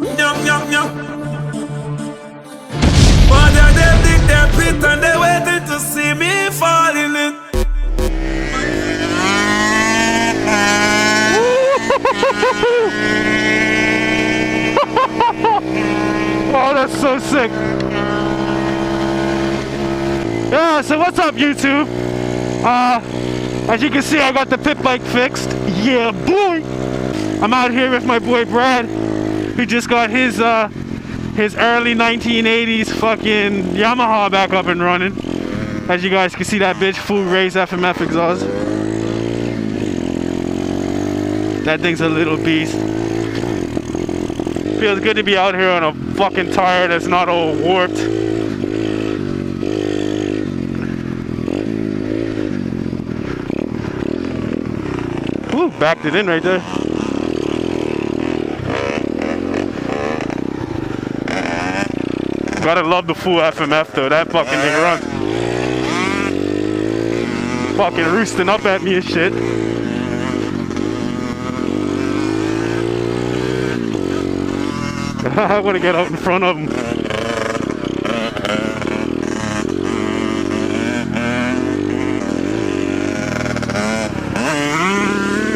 Nyum, nyum, nyum. But they dig their pit and they waiting to see me fall in it. Oh, that's so sick. Yeah, so what's up, YouTube? As you can see, I got the pit bike fixed. Yeah, boy. I'm out here with my boy Brad, who just got his early 1980s fucking Yamaha back up and running. As you guys can see, that bitch full race FMF exhaust. That thing's a little beast. Feels good to be out here on a fucking tire that's not all warped. Ooh, backed it in right there. Gotta love the full FMF though, that fucking thing runs. Fucking roosting up at me and shit. I want to get out in front of him.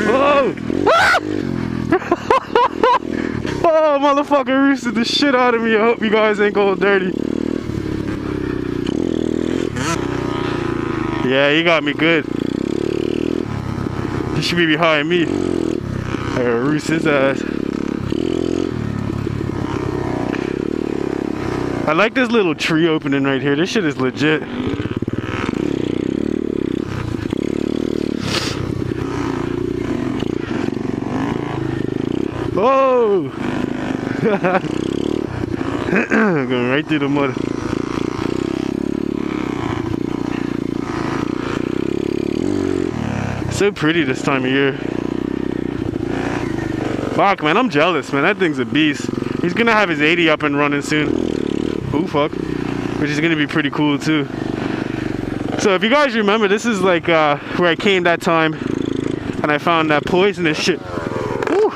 Whoa! Oh, motherfucker roosted the shit out of me. I hope you guys ain't going dirty. Yeah, he got me good. He should be behind me. I gotta roost his ass. I like this little tree opening right here. This shit is legit. Oh! Going right through the mud. So pretty this time of year. Fuck, man, I'm jealous, man. That thing's a beast. He's gonna have his 80 up and running soon. Oh fuck, which is gonna be pretty cool too. So if you guys remember, this is like where I came that time and I found that poisonous shit. Woo.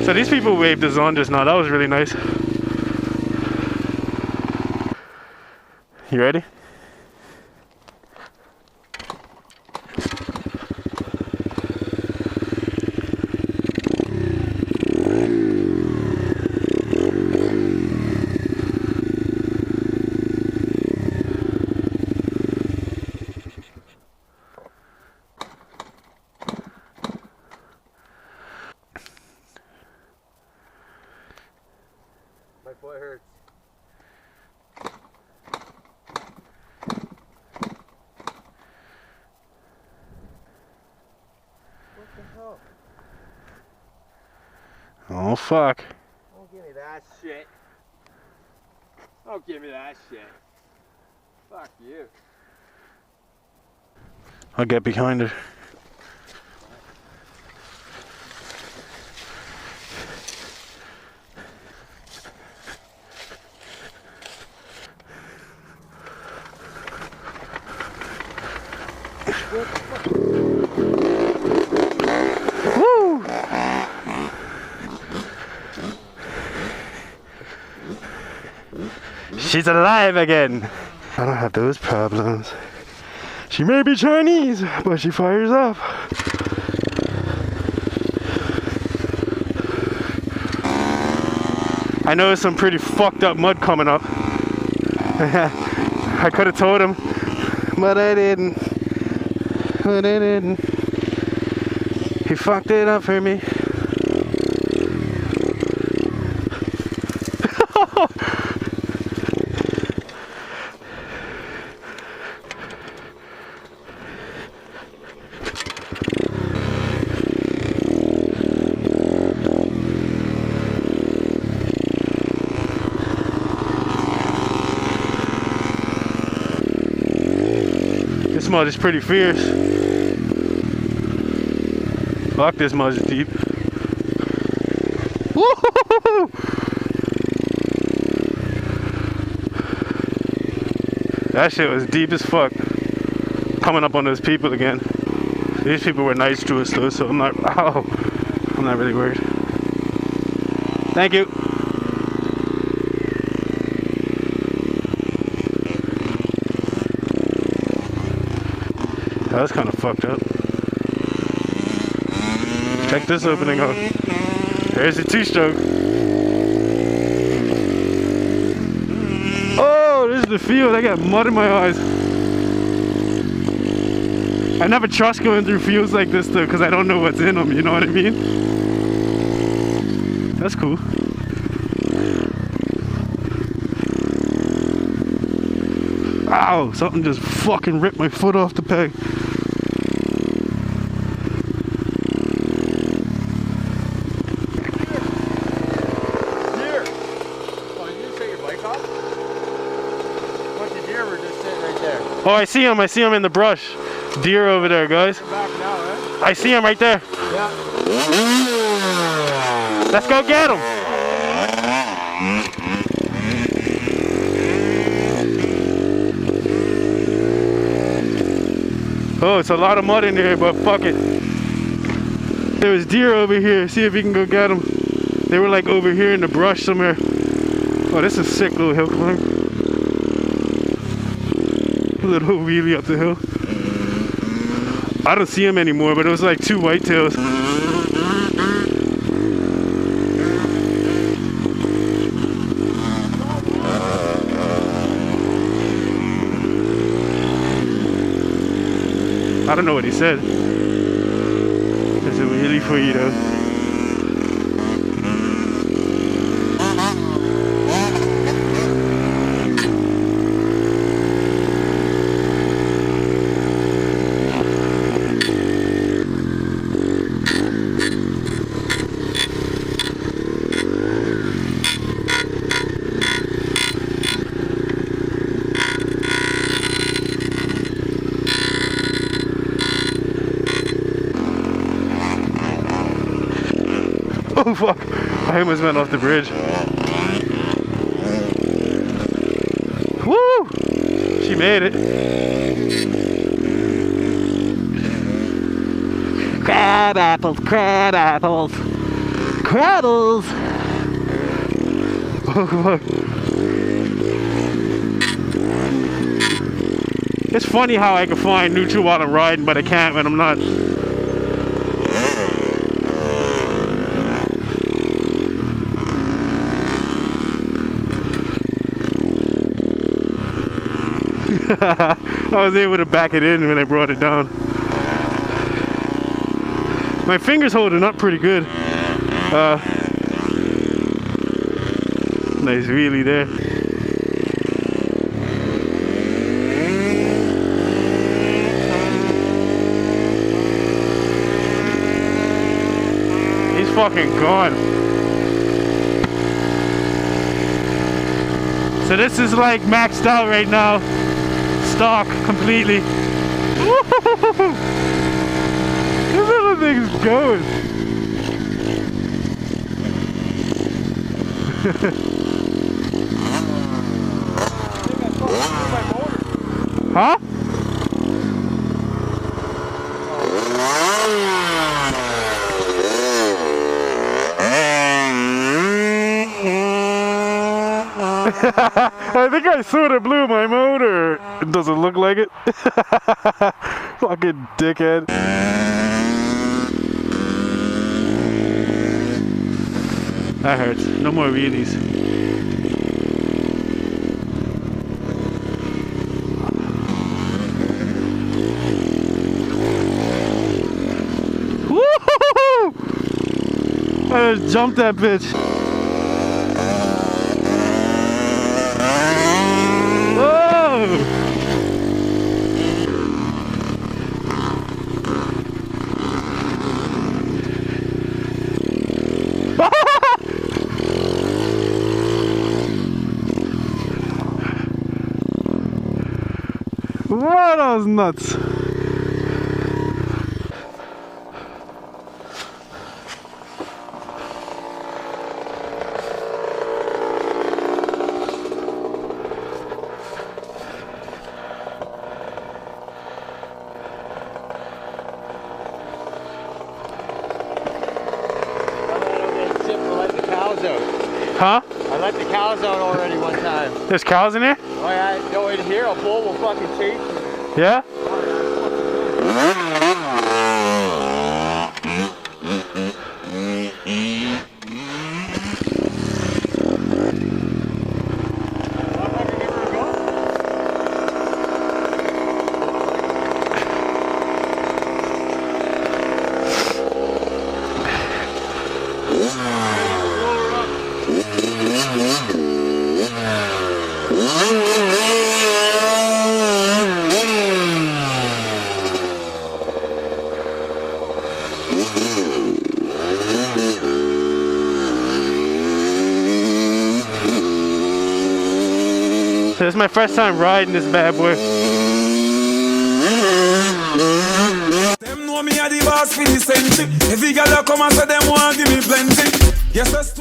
So these people waved us on just now. That was really nice. You ready? My foot hurts. What the hell? Oh fuck. Don't give me that shit. Don't give me that shit. Fuck you. I'll get behind her. Woo! She's alive again. I don't have those problems. She may be Chinese, but she fires up. I know there's some pretty fucked up mud coming up. I could have told him, but I didn't. He fucked it up for me. This mud is pretty fierce. Fuck, this mud is deep. Woo-hoo-hoo-hoo! That shit was deep as fuck. Coming up on those people again. These people were nice to us though, so I'm not really worried. Thank you. That's kind of fucked up. Check this opening out. There's the two-stroke. Oh, this is the field. I got mud in my eyes. I never trust going through fields like this though, because I don't know what's in them, you know what I mean? That's cool. Ow, something just fucking ripped my foot off the peg. Deer! Oh, did you take your bike off? Bunch of deer were just sitting right there. Oh, I see him in the brush. Deer over there, guys. Come back now, eh? I see him right there. Yeah. Let's go get him. Oh, it's a lot of mud in there, but fuck it. There was deer over here. See if we can go get them. They were like over here in the brush somewhere. Oh, this is a sick little hill climb. A little wheelie up the hill. I don't see them anymore, but it was like 2 whitetails. I don't know what he said. There's a wheelie for you though. Oh fuck, I almost went off the bridge. Woo! She made it. Crab apples, crab apples, craddles. Oh fuck. It's funny how I can find neutral while I'm riding, but I can't when I'm not. I was able to back it in when I brought it down. My finger's holding up pretty good. Nice wheelie there. He's fucking gone. So this is like maxed out right now. Stock completely. This little thing's going. Huh? I think I sort of blew my motor. It doesn't look like it. Fucking dickhead. That hurts. No more wheelies. Woo-hoo-hoo-hoo! I just jumped that bitch. Wow, that was nuts. Huh? I let the cows out already one time. There's cows in there? Oh yeah, go in here, a bull will fucking chase you. Yeah? So this is my first time riding this bad boy. Them know me a the boss for the century. Every girl that come and say them want give me plenty. Yes, that's